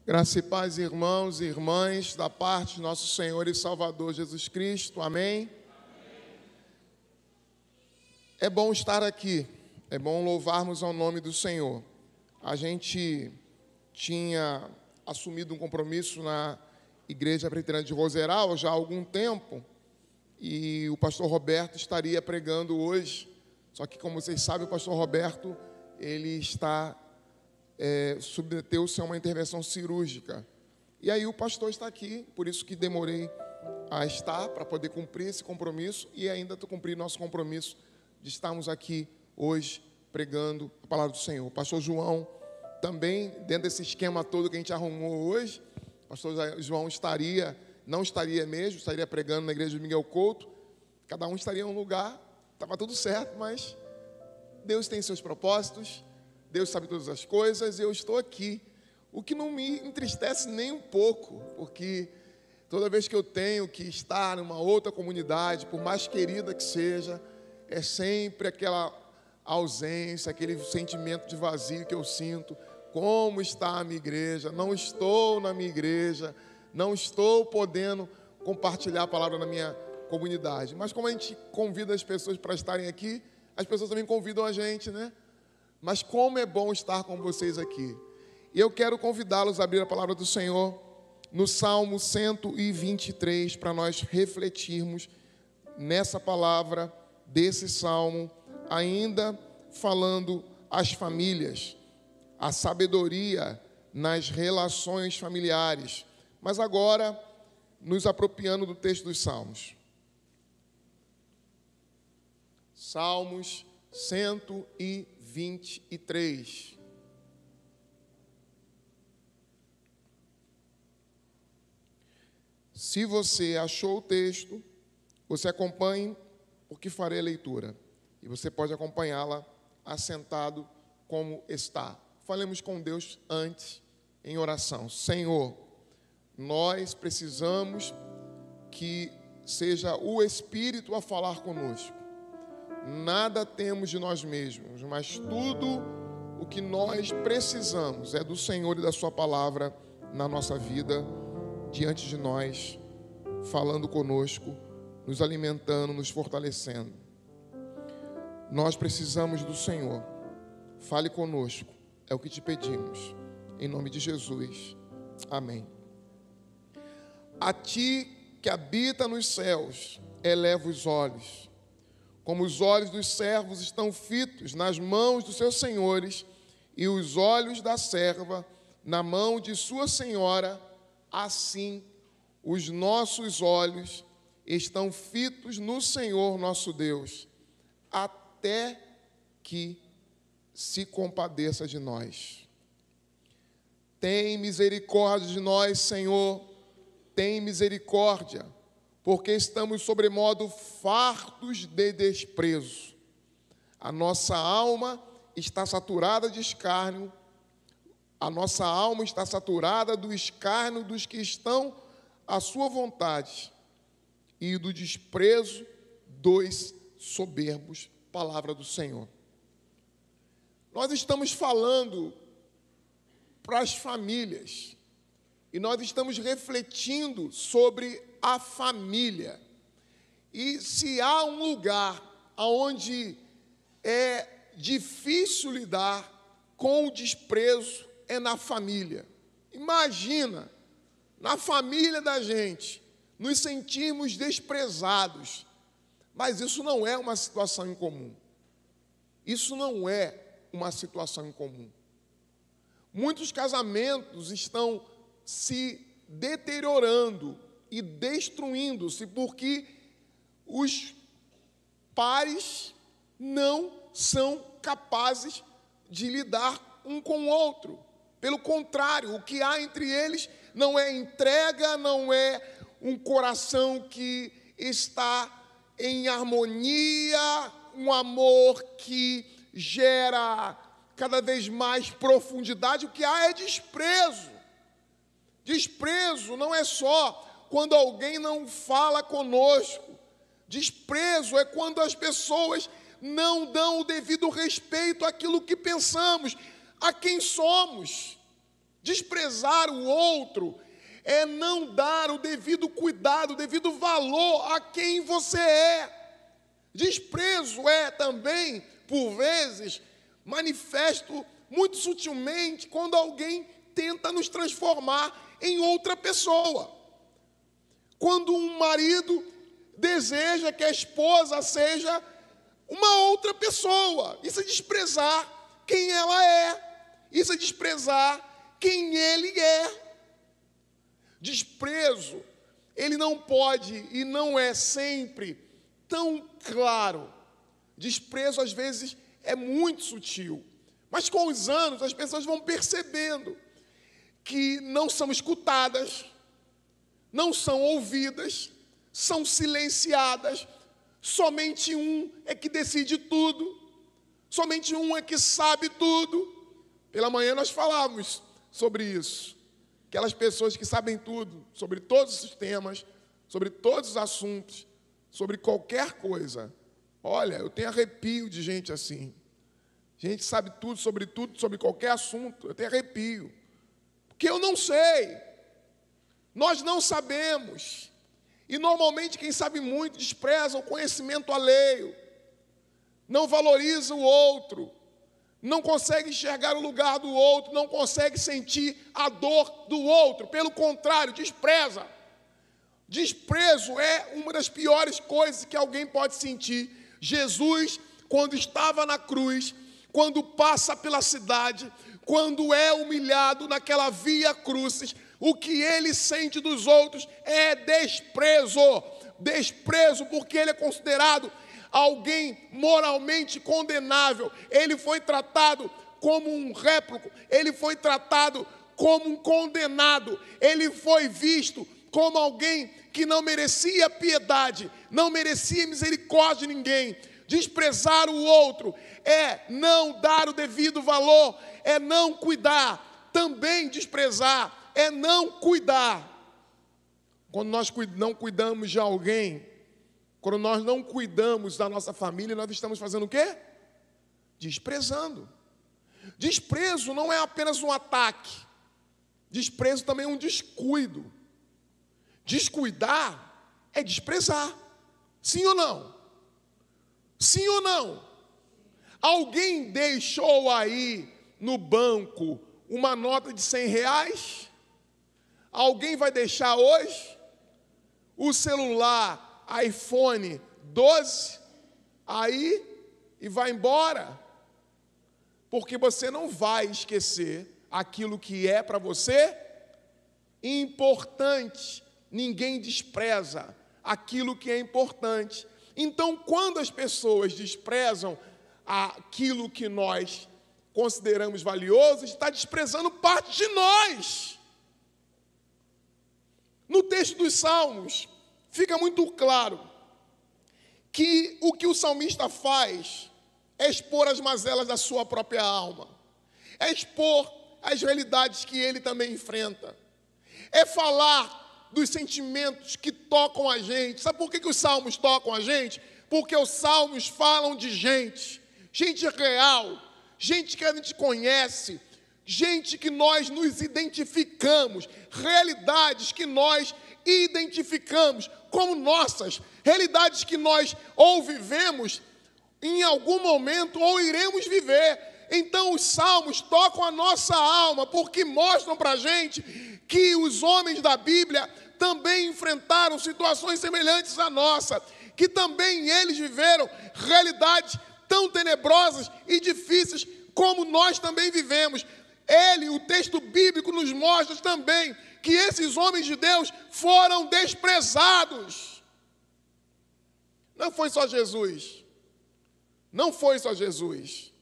Graça e paz, irmãos e irmãs, da parte de nosso Senhor e Salvador Jesus Cristo. Amém? É bom estar aqui, é bom louvarmos ao nome do Senhor. A gente tinha assumido um compromisso na Igreja Presbiteriana de Roseral já há algum tempo, e o pastor Roberto estaria pregando hoje. Só que, como vocês sabem, o pastor Roberto, ele submeteu-se a uma intervenção cirúrgica. E aí o pastor está aqui, por isso que demorei a estar, para poder cumprir esse compromisso, e ainda estou cumprindo nosso compromisso de estarmos aqui hoje pregando a palavra do Senhor. O pastor João também, dentro desse esquema todo que a gente arrumou hoje, o pastor João não estaria mesmo, estaria pregando na igreja de Miguel Couto, cada um estaria em um lugar, estava tudo certo, mas Deus tem seus propósitos, Deus sabe todas as coisas, e eu estou aqui, o que não me entristece nem um pouco, porque toda vez que eu tenho que estar numa outra comunidade, por mais querida que seja, é sempre aquela ausência, aquele sentimento de vazio que eu sinto. Como está a minha igreja? Não estou na minha igreja, não estou podendo compartilhar a palavra na minha comunidade. Mas como a gente convida as pessoas para estarem aqui, as pessoas também convidam a gente, né? Mas como é bom estar com vocês aqui. E eu quero convidá-los a abrir a palavra do Senhor no Salmo 123, para nós refletirmos nessa palavra desse Salmo, ainda falando às famílias, a sabedoria nas relações familiares, mas agora nos apropriando do texto dos Salmos. Salmos 123. Se você achou o texto, você acompanhe, porque farei a leitura. E você pode acompanhá-la assentado como está. Falemos com Deus antes, em oração. Senhor, nós precisamos que seja o Espírito a falar conosco. Nada temos de nós mesmos, mas tudo o que nós precisamos é do Senhor e da sua palavra na nossa vida, diante de nós, falando conosco, nos alimentando, nos fortalecendo. Nós precisamos do Senhor. Fale conosco, é o que te pedimos. Em nome de Jesus. Amém. A ti que habita nos céus, eleva os olhos. Como os olhos dos servos estão fitos nas mãos dos seus senhores, e os olhos da serva na mão de sua senhora, assim os nossos olhos estão fitos no Senhor nosso Deus, até que se compadeça de nós. Tem misericórdia de nós, Senhor, tem misericórdia, porque estamos sobremodo fartos de desprezo. A nossa alma está saturada de escárnio, a nossa alma está saturada do escárnio dos que estão à sua vontade e do desprezo dos soberbos. Palavra do Senhor. Nós estamos falando para as famílias e nós estamos refletindo sobre a família. E se há um lugar onde é difícil lidar com o desprezo, é na família. Imagina, na família da gente, nos sentirmos desprezados. Mas isso não é uma situação incomum. Isso não é uma situação incomum. Muitos casamentos estão se deteriorando e destruindo-se porque os pares não são capazes de lidar um com o outro. Pelo contrário, o que há entre eles não é entrega, não é um coração que está em harmonia, um amor que gera cada vez mais profundidade. O que há é desprezo. Desprezo não é só quando alguém não fala conosco. Desprezo é quando as pessoas não dão o devido respeito àquilo que pensamos, a quem somos. Desprezar o outro é não dar o devido cuidado, o devido valor a quem você é. Desprezo é também, por vezes, manifesto muito sutilmente quando alguém tenta nos transformar em outra pessoa. Quando um marido deseja que a esposa seja uma outra pessoa. Isso é desprezar quem ela é. Isso é desprezar quem ele é. Desprezo, ele não pode e não é sempre tão claro. Desprezo, às vezes, é muito sutil. Mas com os anos, as pessoas vão percebendo que não são escutadas, não são ouvidas, são silenciadas. Somente um é que decide tudo. Somente um é que sabe tudo. Pela manhã nós falávamos sobre isso. Aquelas pessoas que sabem tudo, sobre todos os temas, sobre todos os assuntos, sobre qualquer coisa. Olha, eu tenho arrepio de gente assim. Gente sabe tudo, sobre qualquer assunto. Eu tenho arrepio. Porque eu não sei. Nós não sabemos. E normalmente quem sabe muito despreza o conhecimento alheio. Não valoriza o outro. Não consegue enxergar o lugar do outro, não consegue sentir a dor do outro. Pelo contrário, despreza. Desprezo é uma das piores coisas que alguém pode sentir. Jesus, quando estava na cruz, quando passa pela cidade, quando é humilhado naquela via crucis, o que ele sente dos outros é desprezo. Desprezo porque ele é considerado alguém moralmente condenável. Ele foi tratado como um réprobo, ele foi tratado como um condenado, ele foi visto como alguém que não merecia piedade, não merecia misericórdia de ninguém. Desprezar o outro é não dar o devido valor, é não cuidar. Também desprezar é não cuidar. Quando nós não cuidamos de alguém, quando nós não cuidamos da nossa família, nós estamos fazendo o quê? Desprezando. Desprezo não é apenas um ataque. Desprezo também é um descuido. Descuidar é desprezar. Sim ou não? Sim ou não? Alguém deixou aí no banco uma nota de R$100? Alguém vai deixar hoje? O celular iPhone 12 aí e vai embora? Porque você não vai esquecer aquilo que é para você importante. Ninguém despreza aquilo que é importante. Então, quando as pessoas desprezam aquilo que nós consideramos valioso, está desprezando parte de nós. No texto dos Salmos, fica muito claro que o que o salmista faz é expor as mazelas da sua própria alma, é expor as realidades que ele também enfrenta, é falar dos sentimentos que tocam a gente. Sabe por que os salmos tocam a gente? Porque os salmos falam de gente real, gente que a gente conhece, gente que nós nos identificamos, realidades que nós identificamos como nossas, realidades que nós ou vivemos em algum momento ou iremos viver. Então os salmos tocam a nossa alma, porque mostram para a gente que os homens da Bíblia também enfrentaram situações semelhantes à nossa, que também eles viveram realidades tão tenebrosas e difíceis como nós também vivemos. O texto bíblico nos mostra também que esses homens de Deus foram desprezados. Não foi só Jesus. Não foi só Jesus.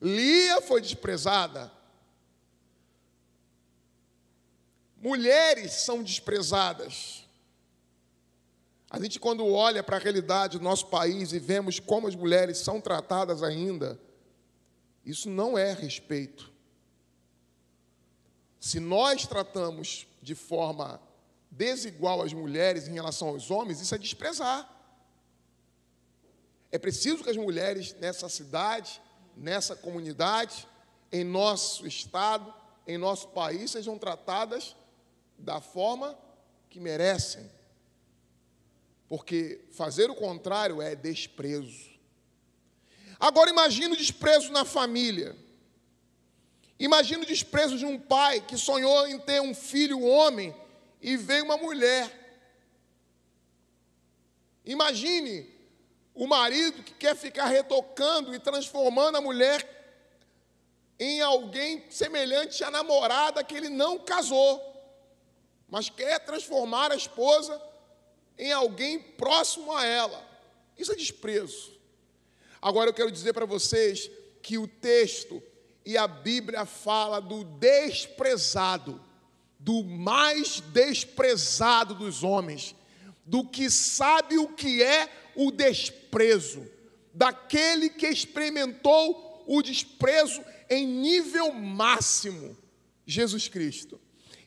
Lia foi desprezada. Mulheres são desprezadas. A gente, quando olha para a realidade do nosso país e vemos como as mulheres são tratadas ainda, isso não é respeito. Se nós tratamos de forma desigual as mulheres em relação aos homens, isso é desprezar. É preciso que as mulheres nessa cidade, nessa comunidade, em nosso estado, em nosso país sejam tratadas da forma que merecem. Porque fazer o contrário é desprezo. Agora imagine o desprezo na família. Imagine o desprezo de um pai que sonhou em ter um filho homem e veio uma mulher. Imagine o marido que quer ficar retocando e transformando a mulher em alguém semelhante à namorada que ele não casou, mas quer transformar a esposa em alguém próximo a ela. Isso é desprezo. Agora eu quero dizer para vocês que o texto e a Bíblia fala do desprezado, do mais desprezado dos homens, do que sabe o que é o desprezo, daquele que experimentou o desprezo em nível máximo, Jesus Cristo.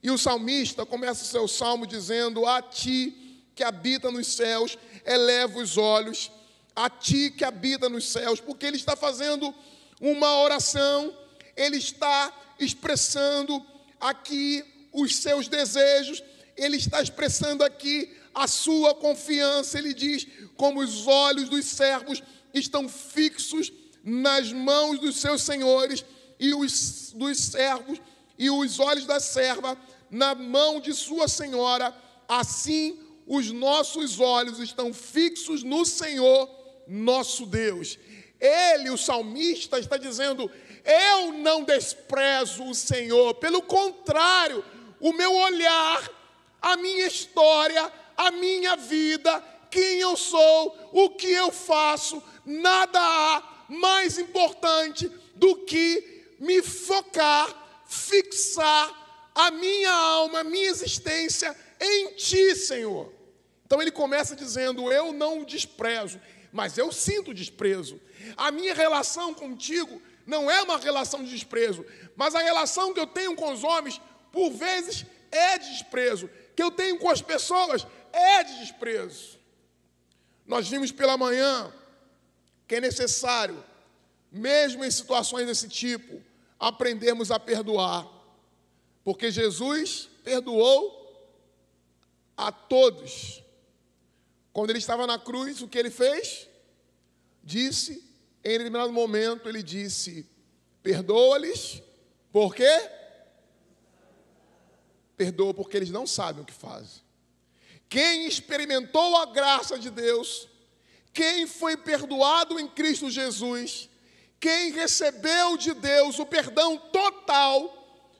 E o salmista começa o seu salmo dizendo: a ti que habita nos céus, eleva os olhos, a ti que habita nos céus, porque ele está fazendo uma oração, ele está expressando aqui os seus desejos, ele está expressando aqui a sua confiança. Ele diz: como os olhos dos servos estão fixos nas mãos dos seus senhores, e os dos servos e os olhos da serva na mão de sua senhora, assim os nossos olhos estão fixos no Senhor nosso Deus. Ele, o salmista, está dizendo: eu não desprezo o Senhor, pelo contrário, o meu olhar, a minha história, a minha vida, quem eu sou, o que eu faço, nada há mais importante do que me focar, fixar a minha alma, a minha existência em Ti, Senhor. Então ele começa dizendo: eu não o desprezo, mas eu sinto desprezo. A minha relação contigo não é uma relação de desprezo, mas a relação que eu tenho com os homens, por vezes, é de desprezo. Que eu tenho com as pessoas é de desprezo. Nós vimos pela manhã que é necessário, mesmo em situações desse tipo, aprendermos a perdoar. Porque Jesus perdoou a todos. Quando ele estava na cruz, o que ele fez? Disse, em determinado momento, ele disse: perdoa-lhes, por quê? Perdoa porque eles não sabem o que fazem. Quem experimentou a graça de Deus, quem foi perdoado em Cristo Jesus, quem recebeu de Deus o perdão total,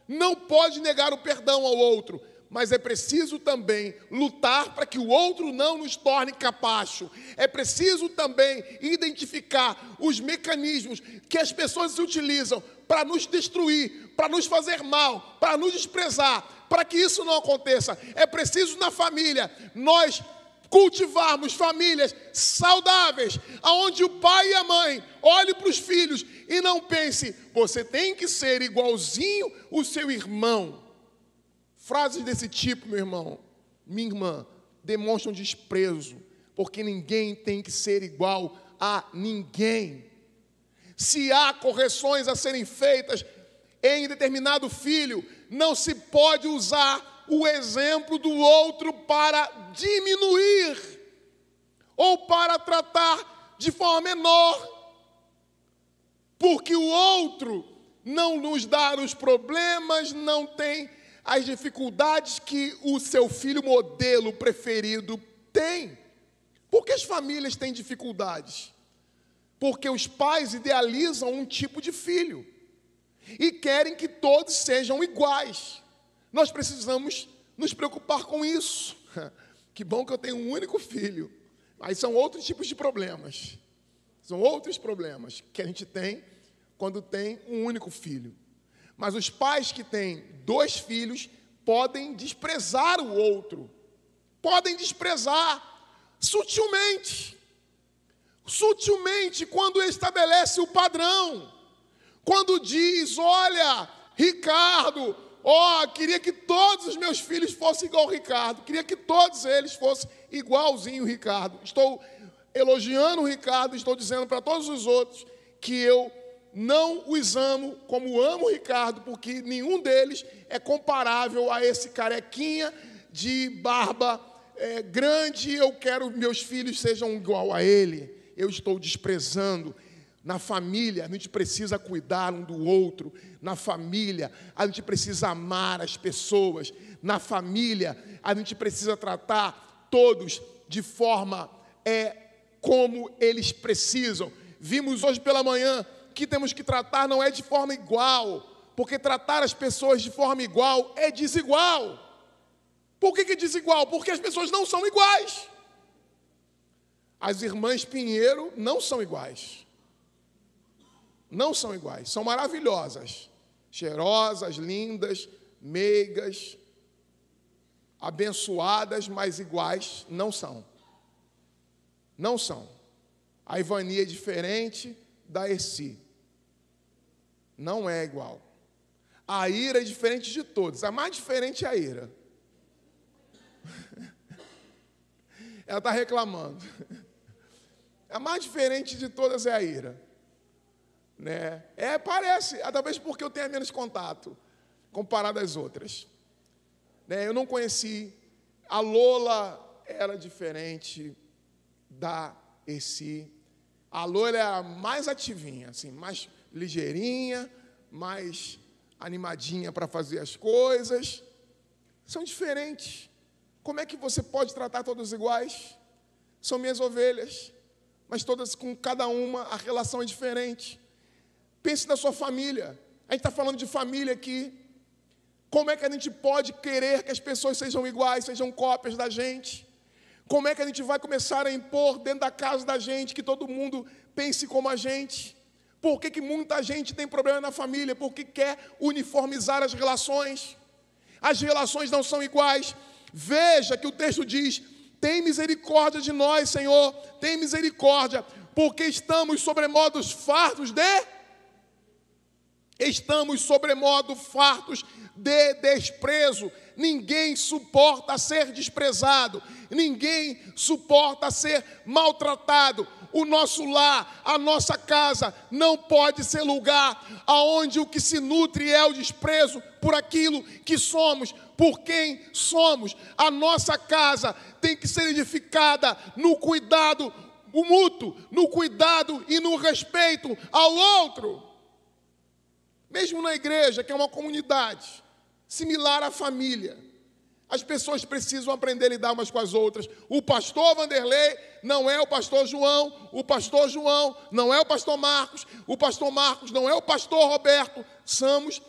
não pode negar o perdão ao outro, mas é preciso também lutar para que o outro não nos torne capacho. É preciso também identificar os mecanismos que as pessoas utilizam para nos destruir, para nos fazer mal, para nos desprezar. Para que isso não aconteça, é preciso na família nós cultivarmos famílias saudáveis, onde o pai e a mãe olhem para os filhos e não pense: você tem que ser igualzinho o seu irmão. Frases desse tipo, meu irmão, minha irmã, demonstram desprezo, porque ninguém tem que ser igual a ninguém. Se há correções a serem feitas em determinado filho, não se pode usar o exemplo do outro para diminuir ou para tratar de forma menor, porque o outro não nos dá os problemas, não tem as dificuldades que o seu filho modelo preferido tem. Por que as famílias têm dificuldades? Porque os pais idealizam um tipo de filho e querem que todos sejam iguais. Nós precisamos nos preocupar com isso. Que bom que eu tenho um único filho. Mas são outros tipos de problemas. São outros problemas que a gente tem quando tem um único filho. Mas os pais que têm 2 filhos podem desprezar o outro. Podem desprezar sutilmente. Sutilmente, quando estabelece o padrão. Quando diz: olha, Ricardo, queria que todos os meus filhos fossem igual ao Ricardo. Queria que todos eles fossem igualzinho o Ricardo. Estou elogiando o Ricardo, estou dizendo para todos os outros que eu não os amo como amo o Ricardo, porque nenhum deles é comparável a esse carequinha de barba grande. Eu quero que meus filhos sejam igual a ele. Eu estou desprezando. Na família, a gente precisa cuidar um do outro. Na família, a gente precisa amar as pessoas. Na família, a gente precisa tratar todos de forma como eles precisam. Vimos hoje pela manhã que temos que tratar não é de forma igual, porque tratar as pessoas de forma igual é desigual. Por que é desigual? Porque as pessoas não são iguais. As irmãs Pinheiro não são iguais. Não são iguais, são maravilhosas, cheirosas, lindas, meigas, abençoadas, mas iguais não são. Não são. A Ivani é diferente da Essi. Não é igual. A Ira é diferente de todos. A mais diferente é a Ira. Ela está reclamando. A mais diferente de todas é a Ira. Né? Parece, talvez porque eu tenha menos contato comparado às outras. Né? Eu não conheci. A Lola era diferente da Essi. A Lola era mais ativinha, assim, mais ligeirinha, mais animadinha para fazer as coisas. São diferentes. Como é que você pode tratar todos iguais? São minhas ovelhas, mas todas, com cada uma, a relação é diferente. Pense na sua família. A gente está falando de família aqui. Como é que a gente pode querer que as pessoas sejam iguais, sejam cópias da gente? Como é que a gente vai começar a impor dentro da casa da gente que todo mundo pense como a gente? Por que muita gente tem problema na família? Porque quer uniformizar as relações. As relações não são iguais. Veja que o texto diz: tem misericórdia de nós, Senhor, tem misericórdia, porque estamos sobremodo fartos de desprezo. Ninguém suporta ser desprezado, ninguém suporta ser maltratado. O nosso lar, a nossa casa, não pode ser lugar aonde o que se nutre é o desprezo por aquilo que somos, por quem somos. A nossa casa tem que ser edificada no cuidado mútuo, no cuidado e no respeito ao outro. Mesmo na igreja, que é uma comunidade similar à família, as pessoas precisam aprender a lidar umas com as outras. O pastor Vanderlei não é o pastor João, o pastor João não é o pastor Marcos não é o pastor Roberto. Somos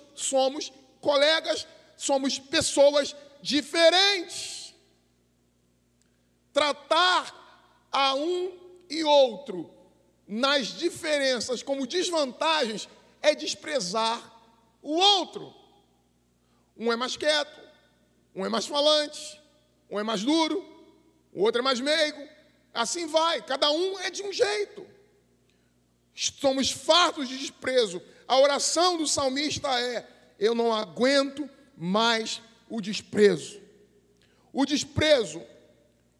colegas, somos pessoas diferentes. Tratar a um e outro nas diferenças como desvantagens é desprezar o outro. Um é mais quieto, um é mais falante, um é mais duro, o outro é mais meigo. Assim vai, cada um é de um jeito. Somos fartos de desprezo. A oração do salmista é: eu não aguento mais o desprezo. O desprezo,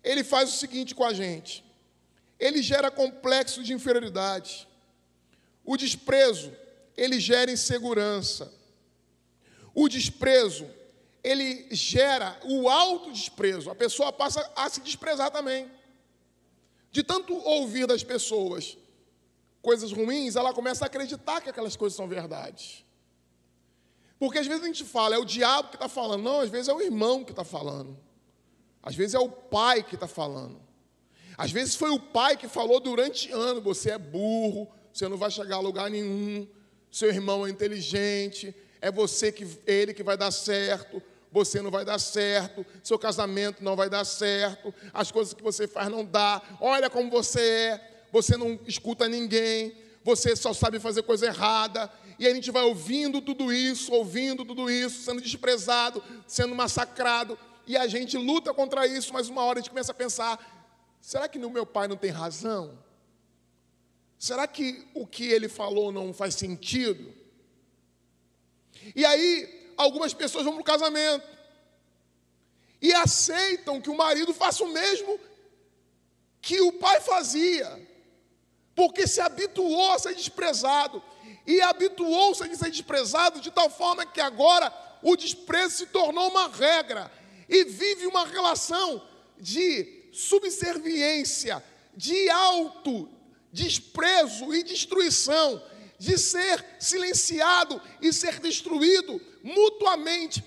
ele faz o seguinte com a gente: ele gera complexo de inferioridade. O desprezo, ele gera insegurança. O desprezo, ele gera o autodesprezo. A pessoa passa a se desprezar também. De tanto ouvir das pessoas coisas ruins, ela começa a acreditar que aquelas coisas são verdade. Porque às vezes a gente fala, é o diabo que está falando. Não, às vezes é o irmão que está falando. Às vezes é o pai que está falando. Às vezes foi o pai que falou durante anos: você é burro, você não vai chegar a lugar nenhum, seu irmão é inteligente, é ele que vai dar certo, você não vai dar certo, seu casamento não vai dar certo, as coisas que você faz não dá, olha como você não escuta ninguém, você só sabe fazer coisa errada. E a gente vai ouvindo tudo isso, sendo desprezado, sendo massacrado, e a gente luta contra isso, mas uma hora a gente começa a pensar: será que o meu pai não tem razão? Será que o que ele falou não faz sentido? E aí, algumas pessoas vão para o casamento e aceitam que o marido faça o mesmo que o pai fazia, porque se habituou a ser desprezado. E habituou-se a ser desprezado de tal forma que agora o desprezo se tornou uma regra. E vive uma relação de subserviência, de desprezo e destruição, de ser silenciado e ser destruído mutuamente,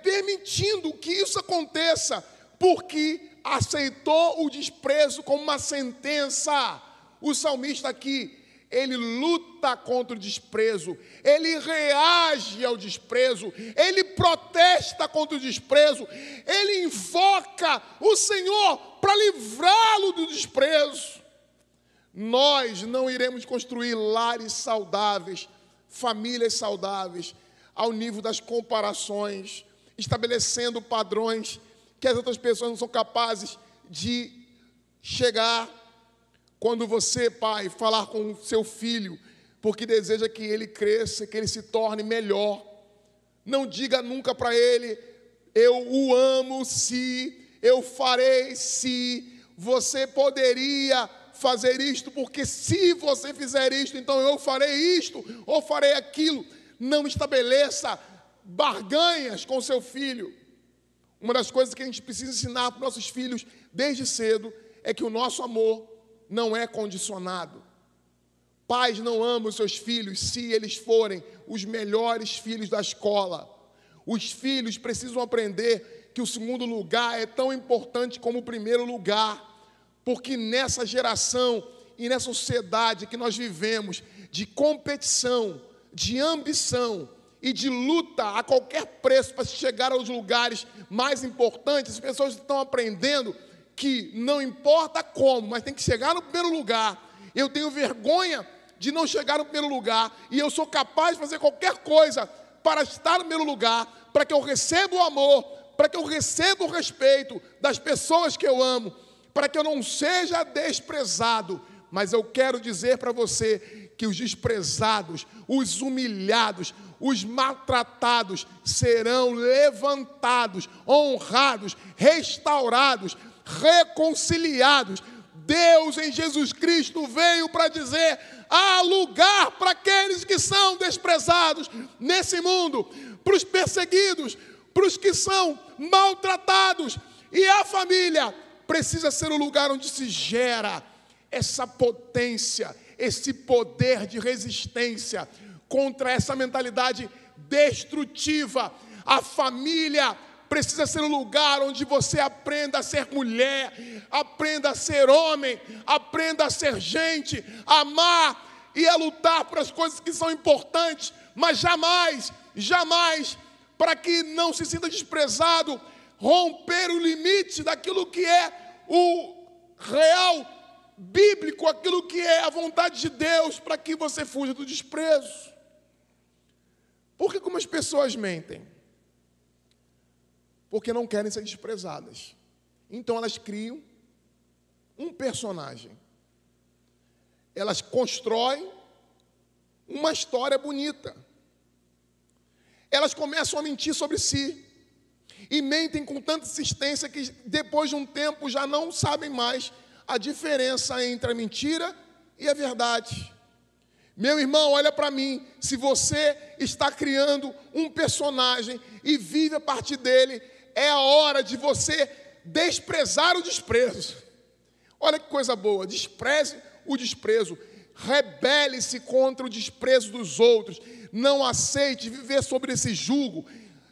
permitindo que isso aconteça, porque aceitou o desprezo como uma sentença. O salmista aqui, ele luta contra o desprezo, ele reage ao desprezo, ele protesta contra o desprezo, ele invoca o Senhor para livrá-lo do desprezo. Nós não iremos construir lares saudáveis, famílias saudáveis, ao nível das comparações, estabelecendo padrões que as outras pessoas não são capazes de chegar. Quando você, pai, falar com o seu filho, porque deseja que ele cresça, que ele se torne melhor, não diga nunca para ele, eu o amo se, eu farei se, você poderia fazer isto, porque se você fizer isto, então eu farei isto, ou farei aquilo. Não estabeleça barganhas com seu filho. Uma das coisas que a gente precisa ensinar para os nossos filhos desde cedo é que o nosso amor não é condicionado. Pais não amam os seus filhos se eles forem os melhores filhos da escola. Os filhos precisam aprender que o segundo lugar é tão importante como o primeiro lugar, porque nessa geração e nessa sociedade que nós vivemos, de competição, de ambição e de luta a qualquer preço para chegar aos lugares mais importantes, as pessoas estão aprendendo que não importa como, mas tem que chegar no primeiro lugar. Eu tenho vergonha de não chegar no primeiro lugar, e eu sou capaz de fazer qualquer coisa para estar no primeiro lugar, para que eu receba o amor, para que eu receba o respeito das pessoas que eu amo, para que eu não seja desprezado. Mas eu quero dizer para você que os desprezados, os humilhados, os maltratados serão levantados, honrados, restaurados, reconciliados. Deus em Jesus Cristo veio para dizer: há lugar para aqueles que são desprezados nesse mundo, para os perseguidos, para os que são maltratados. E a família precisa ser o lugar onde se gera essa potência, esse poder de resistência contra essa mentalidade destrutiva. A família precisa ser um lugar onde você aprenda a ser mulher, aprenda a ser homem, aprenda a ser gente, a amar e a lutar por as coisas que são importantes, mas jamais, jamais, para que não se sinta desprezado, romper o limite daquilo que é o real bíblico, aquilo que é a vontade de Deus, para que você fuja do desprezo. Porque como as pessoas mentem? Porque não querem ser desprezadas. Então elas criam um personagem. Elas constroem uma história bonita. Elas começam a mentir sobre si. E mentem com tanta insistência que depois de um tempo já não sabem mais a diferença entre a mentira e a verdade. Meu irmão, olha para mim. Se você está criando um personagem e vive a partir dele, é a hora de você desprezar o desprezo. Olha que coisa boa. Despreze o desprezo. Rebele-se contra o desprezo dos outros. Não aceite viver sobre esse jugo.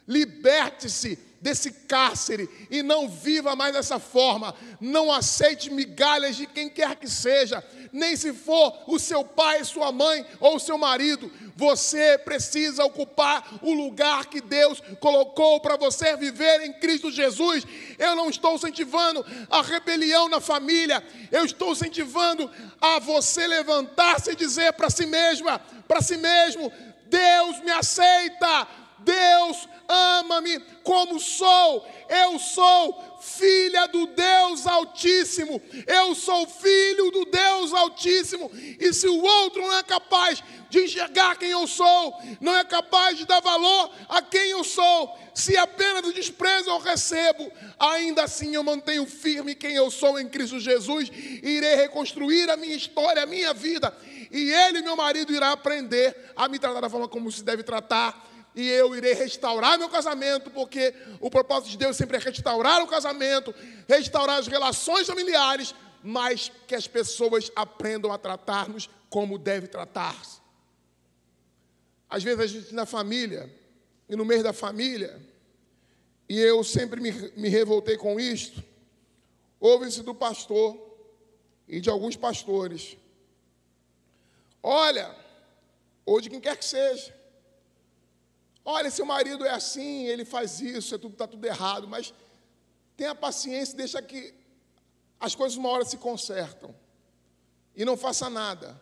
Liberte-se desse cárcere e não viva mais dessa forma. Não aceite migalhas de quem quer que seja, nem se for o seu pai, sua mãe ou o seu marido. Você precisa ocupar o lugar que Deus colocou para você viver em Cristo Jesus. Eu não estou incentivando a rebelião na família, eu estou incentivando a você levantar-se e dizer para si mesma, para si mesmo: Deus me aceita, Deus ama-me como sou. Eu sou filha do Deus Altíssimo. Eu sou filho do Deus Altíssimo. E se o outro não é capaz de enxergar quem eu sou, não é capaz de dar valor a quem eu sou, se apenas o desprezo eu recebo, ainda assim eu mantenho firme quem eu sou em Cristo Jesus, e irei reconstruir a minha história, a minha vida, e ele, meu marido, irá aprender a me tratar da forma como se deve tratar, e eu irei restaurar meu casamento, porque o propósito de Deus sempre é restaurar o casamento, restaurar as relações familiares, mas que as pessoas aprendam a tratar-nos como deve tratar-se. Às vezes a gente na família, e no meio da família, e eu sempre me revoltei com isto, ouve-se do pastor e de alguns pastores: olha, ou de quem quer que seja, olha, seu marido é assim, ele faz isso, está tudo errado, mas tenha paciência, deixa que as coisas uma hora se consertam, e não faça nada,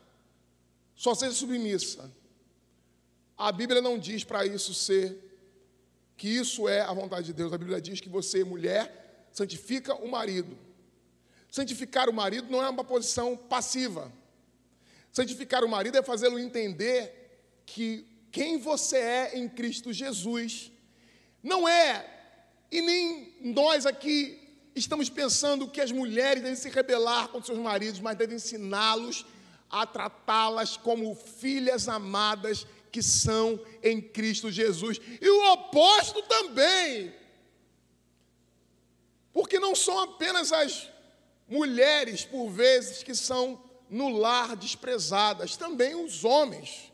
só seja submissa. A Bíblia não diz para isso ser, que isso é a vontade de Deus. A Bíblia diz que você, mulher, santifica o marido. Santificar o marido não é uma posição passiva. Santificar o marido é fazê-lo entender que quem você é em Cristo Jesus não é, e nem nós aqui estamos pensando que as mulheres devem se rebelar contra seus maridos, mas devem ensiná-los a tratá-las como filhas amadas que são em Cristo Jesus. E o oposto também. Porque não são apenas as mulheres, por vezes, que são no lar desprezadas, também os homens.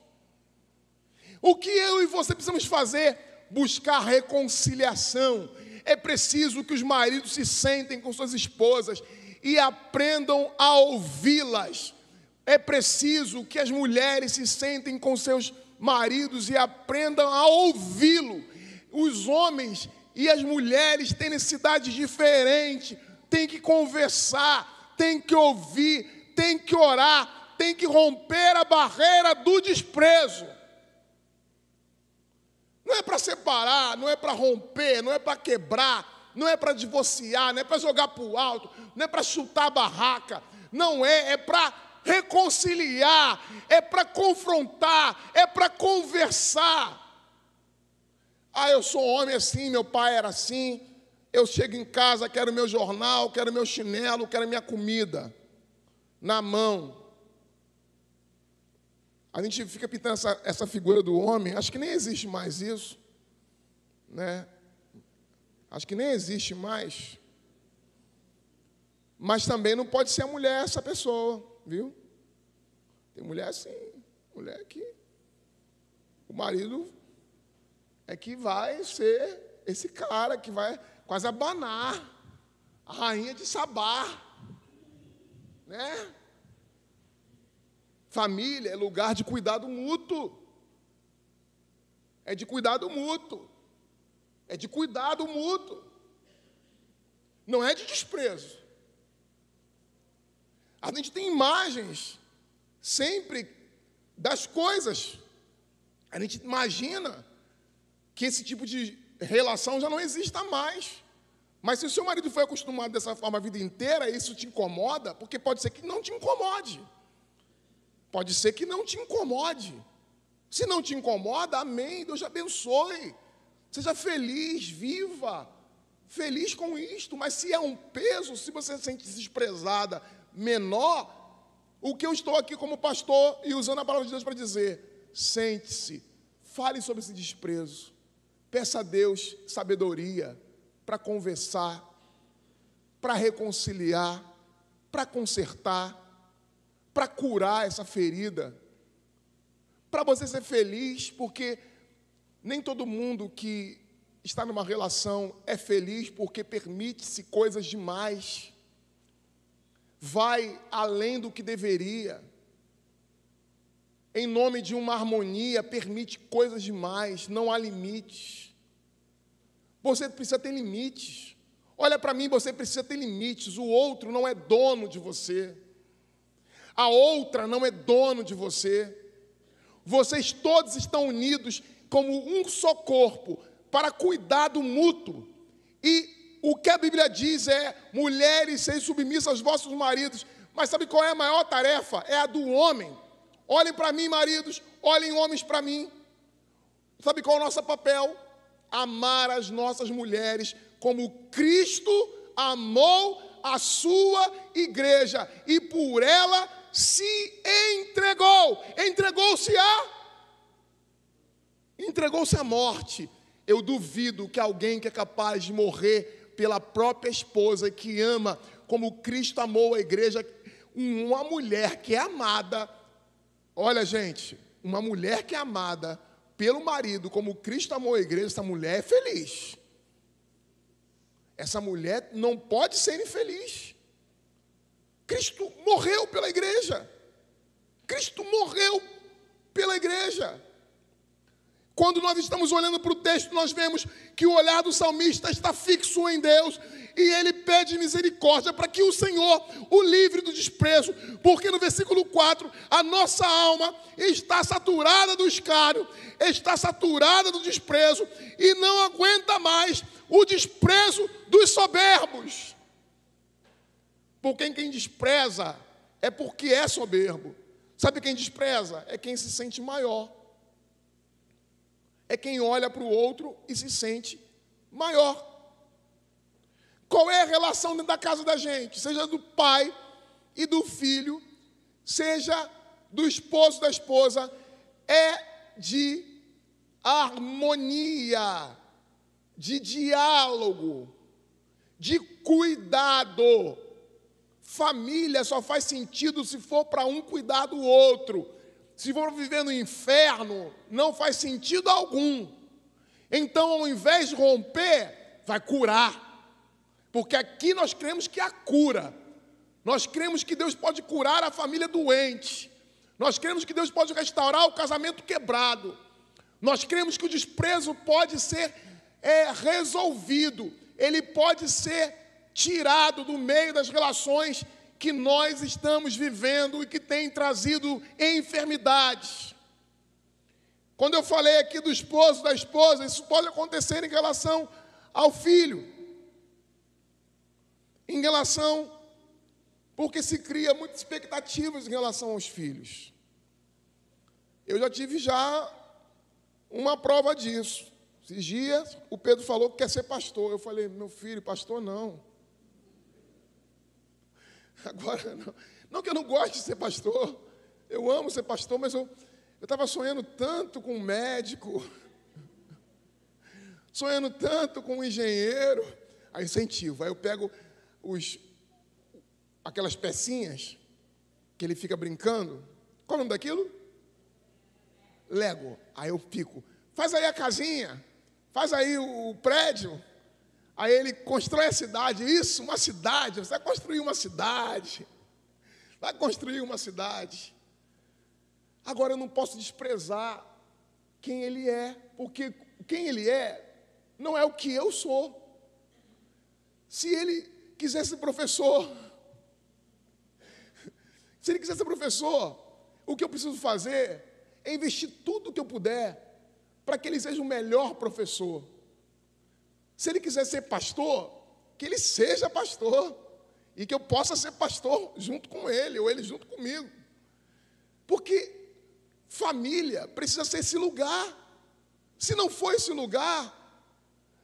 O que eu e você precisamos fazer? Buscar reconciliação. É preciso que os maridos se sentem com suas esposas e aprendam a ouvi-las. É preciso que as mulheres se sentem com seus maridos e aprendam a ouvi-lo. Os homens e as mulheres têm necessidades diferentes, têm que conversar, têm que ouvir, têm que orar, têm que romper a barreira do desprezo. Não é para separar, não é para romper, não é para quebrar, não é para divorciar, não é para jogar para o alto, não é para chutar a barraca, não é, é para reconciliar, é para confrontar, é para conversar. Ah, eu sou homem assim, meu pai era assim, eu chego em casa, quero meu jornal, quero meu chinelo, quero minha comida na mão. A gente fica pintando essa figura do homem, acho que nem existe mais isso, né? Acho que nem existe mais. Mas também não pode ser a mulher essa pessoa, viu? Tem mulher assim, mulher que o marido é que vai ser esse cara que vai quase abanar a rainha de Sabá, né? Família é lugar de cuidado mútuo. É de cuidado mútuo. É de cuidado mútuo. Não é de desprezo. A gente tem imagens sempre das coisas. A gente imagina que esse tipo de relação já não exista mais. Mas se o seu marido foi acostumado dessa forma a vida inteira, isso te incomoda, porque pode ser que não te incomode. Pode ser que não te incomode. Se não te incomoda, amém, Deus te abençoe. Seja feliz, viva, feliz com isto. Mas se é um peso, se você se sente desprezada, menor, o que eu estou aqui como pastor e usando a palavra de Deus para dizer: sente-se, fale sobre esse desprezo, peça a Deus sabedoria para conversar, para reconciliar, para consertar, para curar essa ferida, para você ser feliz, porque nem todo mundo que está numa relação é feliz porque permite-se coisas demais, vai além do que deveria, em nome de uma harmonia, permite coisas demais, não há limites. Você precisa ter limites. Olha para mim, você precisa ter limites. O outro não é dono de você. A outra não é dono de você. Vocês todos estão unidos como um só corpo, para cuidado mútuo. E o que a Bíblia diz é: mulheres, sejam submissas aos vossos maridos. Mas sabe qual é a maior tarefa? É a do homem. Olhem para mim, maridos, olhem homens para mim. Sabe qual é o nosso papel? Amar as nossas mulheres como Cristo amou a sua igreja e por ela se entregou. Entregou-se à morte. Eu duvido que alguém que é capaz de morrer pela própria esposa, que ama como Cristo amou a igreja, uma mulher que é amada, olha gente, uma mulher que é amada pelo marido, como Cristo amou a igreja, essa mulher é feliz. Essa mulher não pode ser infeliz. Cristo morreu pela igreja. Cristo morreu pela igreja. Quando nós estamos olhando para o texto, nós vemos que o olhar do salmista está fixo em Deus e ele pede misericórdia para que o Senhor o livre do desprezo, porque no versículo 4, a nossa alma está saturada do escárnio, está saturada do desprezo e não aguenta mais o desprezo dos soberbos. Porque quem despreza é porque é soberbo. Sabe quem despreza? É quem se sente maior. É quem olha para o outro e se sente maior. Qual é a relação dentro da casa da gente? Seja do pai e do filho, seja do esposo e da esposa, é de harmonia, de diálogo, de cuidado. Família só faz sentido se for para um cuidar do outro. Se for viver no inferno, não faz sentido algum. Então, ao invés de romper, vai curar. Porque aqui nós cremos que há cura. Nós cremos que Deus pode curar a família doente. Nós cremos que Deus pode restaurar o casamento quebrado. Nós cremos que o desprezo pode ser resolvido. Ele pode ser tirado do meio das relações que nós estamos vivendo e que tem trazido enfermidades. Quando eu falei aqui do esposo, da esposa, isso pode acontecer em relação ao filho. Em relação, porque se cria muitas expectativas em relação aos filhos. Eu já tive uma prova disso. Esses dias, o Pedro falou que quer ser pastor. Eu falei, meu filho, pastor não. Agora, não que eu não goste de ser pastor, eu amo ser pastor, mas eu estava sonhando tanto com um médico, sonhando tanto com um engenheiro, aí incentivo, aí eu pego aquelas pecinhas que ele fica brincando, qual é o nome daquilo? Lego, aí eu fico, faz aí a casinha, faz aí o prédio. Aí ele constrói a cidade, isso, uma cidade, você vai construir uma cidade. Vai construir uma cidade. Agora eu não posso desprezar quem ele é, porque quem ele é não é o que eu sou. Se ele quiser ser professor, o que eu preciso fazer é investir tudo o que eu puder para que ele seja o melhor professor. Se ele quiser ser pastor, que ele seja pastor. E que eu possa ser pastor junto com ele, ou ele junto comigo. Porque família precisa ser esse lugar. Se não for esse lugar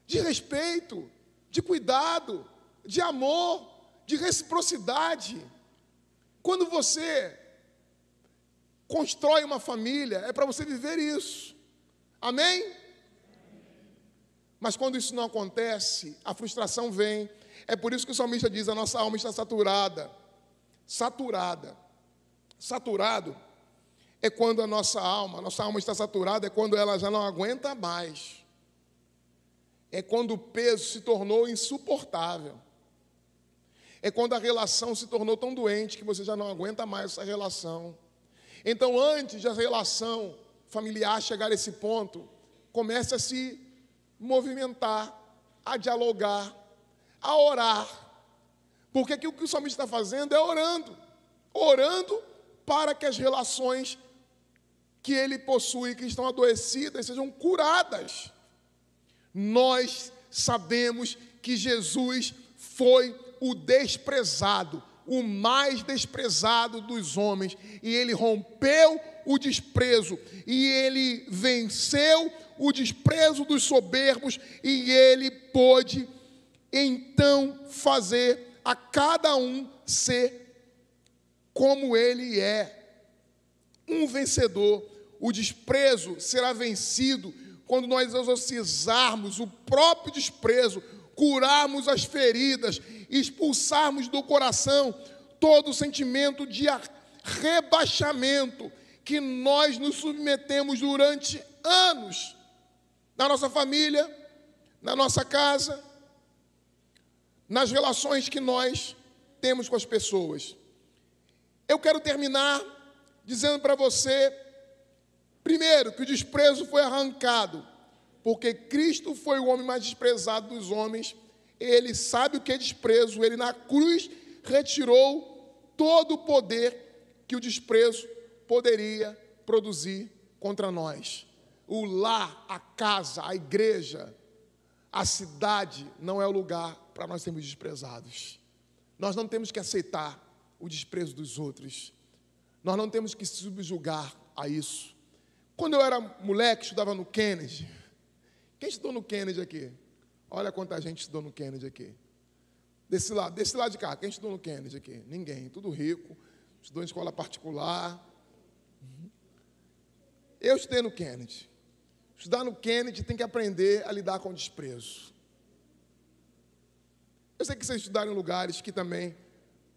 de respeito, de cuidado, de amor, de reciprocidade. Quando você constrói uma família, é para você viver isso. Amém? Mas quando isso não acontece, a frustração vem. É por isso que o salmista diz, a nossa alma está saturada. Saturada. Saturado é quando a nossa alma está saturada, é quando ela já não aguenta mais. É quando o peso se tornou insuportável. É quando a relação se tornou tão doente que você já não aguenta mais essa relação. Então, antes da relação familiar chegar a esse ponto, comece a se movimentar, a dialogar, a orar. Porque aqui o que o salmista está fazendo é orando para que as relações que ele possui, que estão adoecidas, sejam curadas. Nós sabemos que Jesus foi o desprezado, o mais desprezado dos homens, e ele rompeu o desprezo, e ele venceu o desprezo dos soberbos, e ele pôde então fazer a cada um ser como ele é, um vencedor. O desprezo será vencido quando nós exorcizarmos o próprio desprezo, curarmos as feridas, expulsarmos do coração todo o sentimento de rebaixamento que nós nos submetemos durante anos, na nossa família, na nossa casa, nas relações que nós temos com as pessoas. Eu quero terminar dizendo para você, primeiro, que o desprezo foi arrancado, porque Cristo foi o homem mais desprezado dos homens. Ele sabe o que é desprezo. Ele na cruz retirou todo o poder que o desprezo poderia produzir contra nós. O lar, a casa, a igreja, a cidade não é o lugar para nós sermos desprezados. Nós não temos que aceitar o desprezo dos outros. Nós não temos que subjugar a isso. Quando eu era moleque, estudava no Kennedy. Quem estudou no Kennedy aqui? Olha quanta gente estudou no Kennedy aqui. Desse lado de cá, quem estudou no Kennedy aqui? Ninguém, tudo rico, estudou em escola particular. Eu estudei no Kennedy. Estudar no Kennedy tem que aprender a lidar com o desprezo. Eu sei que vocês estudaram em lugares que também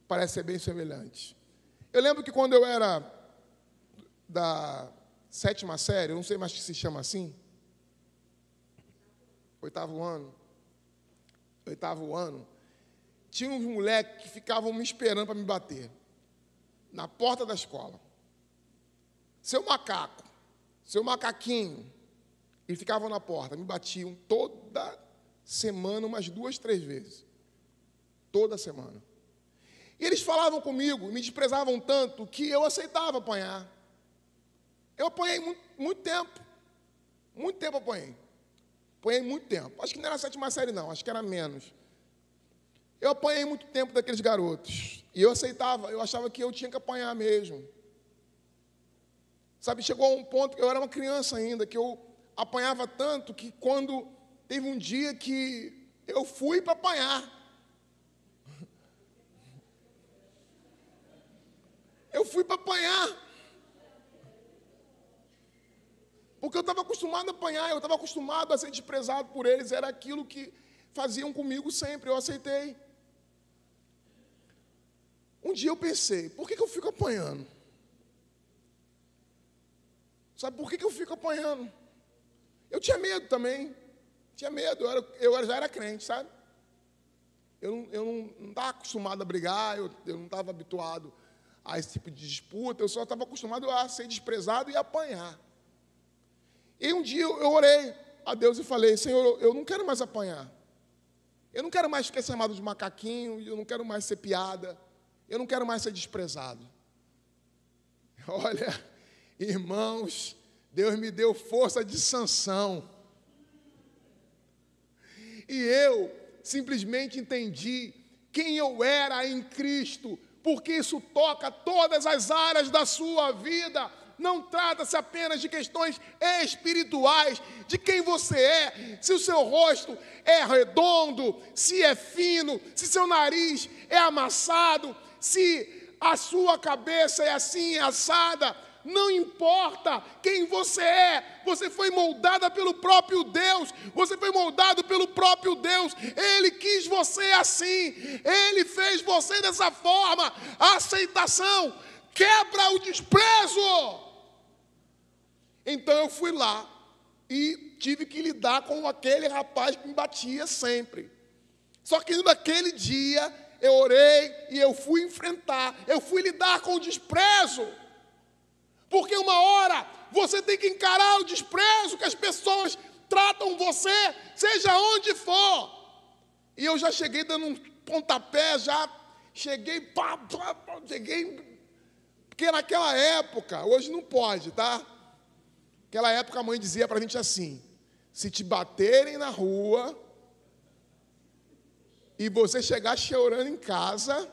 parecem ser bem semelhantes. Eu lembro que quando eu era da 7ª série, eu não sei mais se chama assim, 8º ano, tinha uns moleques que ficavam me esperando para me bater, na porta da escola. Seu macaco, seu macaquinho, eles ficavam na porta, me batiam toda semana, umas 2, 3 vezes. Toda semana. E eles falavam comigo, me desprezavam tanto, que eu aceitava apanhar. Eu apanhei muito tempo. Muito tempo apanhei. Apanhei muito tempo. Acho que não era a 7ª série, não. Acho que era menos. Eu apanhei muito tempo daqueles garotos. E eu aceitava. Eu achava que eu tinha que apanhar mesmo. Sabe, chegou a um ponto, eu era uma criança ainda, que eu apanhava tanto que quando teve um dia que eu fui para apanhar. Eu fui para apanhar. Porque eu estava acostumado a apanhar, eu estava acostumado a ser desprezado por eles, era aquilo que faziam comigo sempre, eu aceitei. Um dia eu pensei, por que eu fico apanhando? Sabe por que eu fico apanhando? Eu tinha medo também, tinha medo, eu já era crente, sabe? Eu não estava acostumado a brigar, eu não estava habituado a esse tipo de disputa, eu só estava acostumado a ser desprezado e apanhar. E um dia eu orei a Deus e falei, Senhor, eu não quero mais apanhar. Eu não quero mais ficar chamado de macaquinho, eu não quero mais ser piada, eu não quero mais ser desprezado. Olha, irmãos, Deus me deu força de Sansão. E eu simplesmente entendi quem eu era em Cristo, porque isso toca todas as áreas da sua vida. Não trata-se apenas de questões espirituais, de quem você é, se o seu rosto é redondo, se é fino, se seu nariz é amassado, se a sua cabeça é assim, assada. Não importa quem você é, você foi moldada pelo próprio Deus, você foi moldado pelo próprio Deus, Ele quis você assim, Ele fez você dessa forma. A aceitação quebra o desprezo. Então eu fui lá e tive que lidar com aquele rapaz que me batia sempre. Só que naquele dia eu orei e eu fui enfrentar, eu fui lidar com o desprezo. Porque uma hora você tem que encarar o desprezo que as pessoas tratam você, seja onde for. E eu já cheguei dando um pontapé, já cheguei, cheguei. Porque naquela época, hoje não pode, tá? Naquela época a mãe dizia para a gente assim, Se te baterem na rua e você chegar chorando em casa,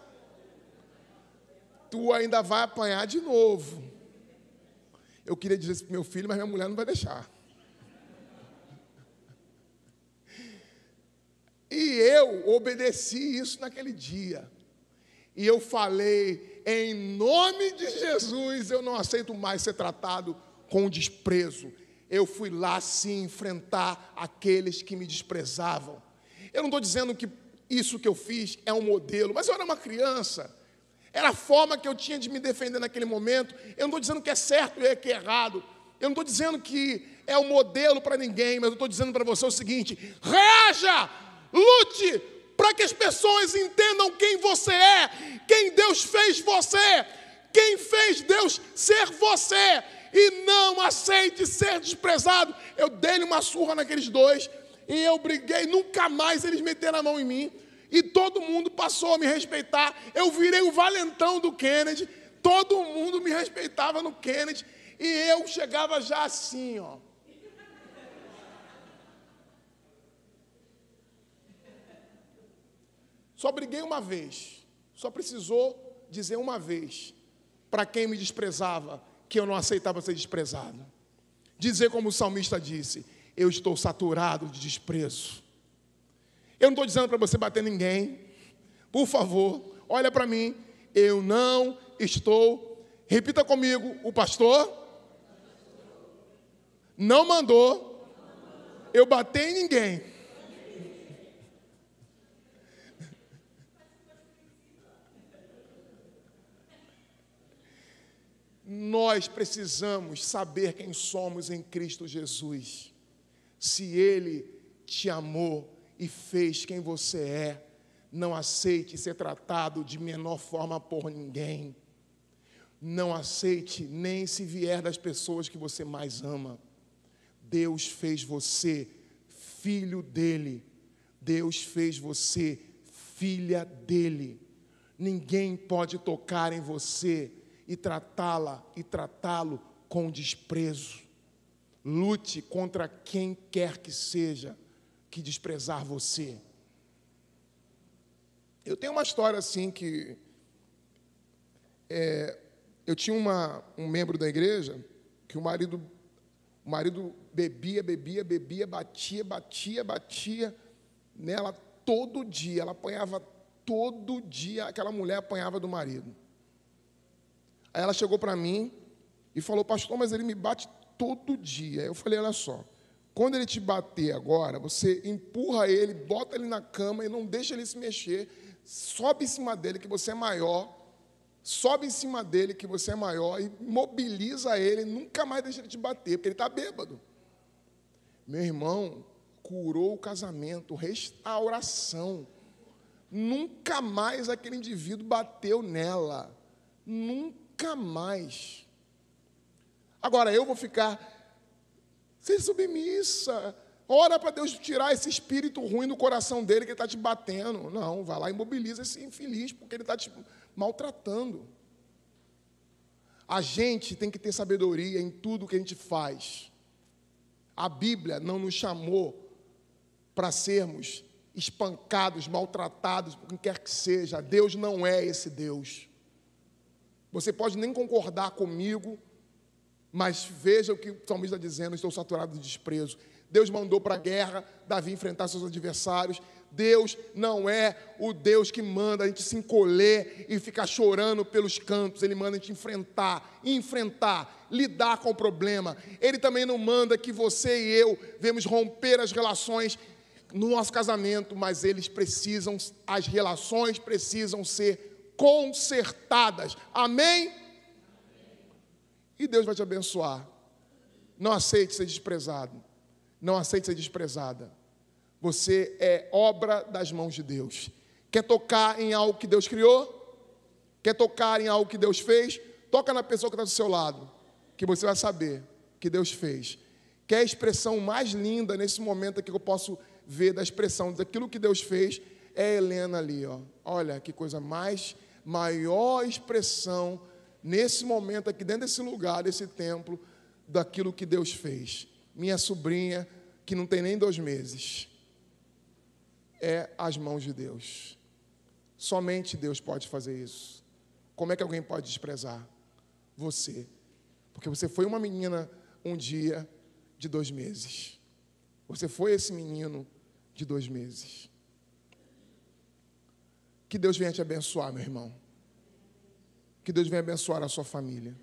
tu ainda vai apanhar de novo. Eu queria dizer isso para meu filho, mas minha mulher não vai deixar. E eu obedeci isso naquele dia. E eu falei, em nome de Jesus, eu não aceito mais ser tratado com desprezo. Eu fui lá, sim, enfrentar aqueles que me desprezavam. Eu não estou dizendo que isso que eu fiz é um modelo, mas eu era uma criança. Era a forma que eu tinha de me defender naquele momento. Eu não estou dizendo que é certo e que é errado. Eu não estou dizendo que é um modelo para ninguém, mas eu estou dizendo para você o seguinte: reaja, lute, para que as pessoas entendam quem você é, quem Deus fez você, quem fez Deus ser você, e não aceite ser desprezado. Eu dei-lhe uma surra naqueles dois, e eu briguei, nunca mais eles meteram a mão em mim. E todo mundo passou a me respeitar. Eu virei o valentão do Kennedy. Todo mundo me respeitava no Kennedy. E eu chegava já assim, ó. Só briguei uma vez. Só precisou dizer uma vez para quem me desprezava que eu não aceitava ser desprezado. Dizer como o salmista disse: eu estou saturado de desprezo. Eu não estou dizendo para você bater ninguém. Por favor, olha para mim. Eu não estou. Repita comigo. O pastor não mandou eu bater em ninguém. Nós precisamos saber quem somos em Cristo Jesus. Se Ele te amou e fez quem você é, não aceite ser tratado de menor forma por ninguém. Não aceite nem se vier das pessoas que você mais ama. Deus fez você filho dele. Deus fez você filha dele. Ninguém pode tocar em você e tratá-lo com desprezo. Lute contra quem quer que seja que desprezar você. Eu tenho uma história assim que eu tinha um membro da igreja que o marido bebia, batia nela todo dia. Ela apanhava todo dia, aquela mulher apanhava do marido. Aí ela chegou para mim e falou: pastor, mas ele me bate todo dia. Eu falei: olha só, quando ele te bater agora, você empurra ele, bota ele na cama e não deixa ele se mexer. Sobe em cima dele, que você é maior. Sobe em cima dele, que você é maior, e mobiliza ele, nunca mais deixa ele te bater, porque ele está bêbado. Meu irmão, curou o casamento, restauração. Nunca mais aquele indivíduo bateu nela. Nunca mais. Agora eu vou ficar... Seja submissa. Ora para Deus tirar esse espírito ruim do coração dele que está te batendo. Não, vai lá e imobiliza esse infeliz, porque ele está te maltratando. A gente tem que ter sabedoria em tudo que a gente faz. A Bíblia não nos chamou para sermos espancados, maltratados, por quem quer que seja. Deus não é esse Deus. Você pode nem concordar comigo, mas veja o que o salmista está dizendo: estou saturado de desprezo. Deus mandou para a guerra Davi enfrentar seus adversários. Deus não é o Deus que manda a gente se encolher e ficar chorando pelos cantos. Ele manda a gente enfrentar, lidar com o problema. Ele também não manda que você e eu vemos romper as relações no nosso casamento, mas as relações precisam ser consertadas. Amém? E Deus vai te abençoar. Não aceite ser desprezado. Não aceite ser desprezada. Você é obra das mãos de Deus. Quer tocar em algo que Deus criou? Quer tocar em algo que Deus fez? Toca na pessoa que está do seu lado, que você vai saber que Deus fez. Quer a expressão mais linda nesse momento aqui que eu posso ver da expressão daquilo que Deus fez? É a Helena ali, ó. Olha que coisa maior expressão nesse momento aqui, dentro desse lugar, desse templo, daquilo que Deus fez. Minha sobrinha que não tem nem 2 meses, é as mãos de Deus. Somente Deus pode fazer isso. Como é que alguém pode desprezar? Você. Porque você foi uma menina um dia de 2 meses. Você foi esse menino de 2 meses. Que Deus venha te abençoar, meu irmão. Que Deus venha abençoar a sua família.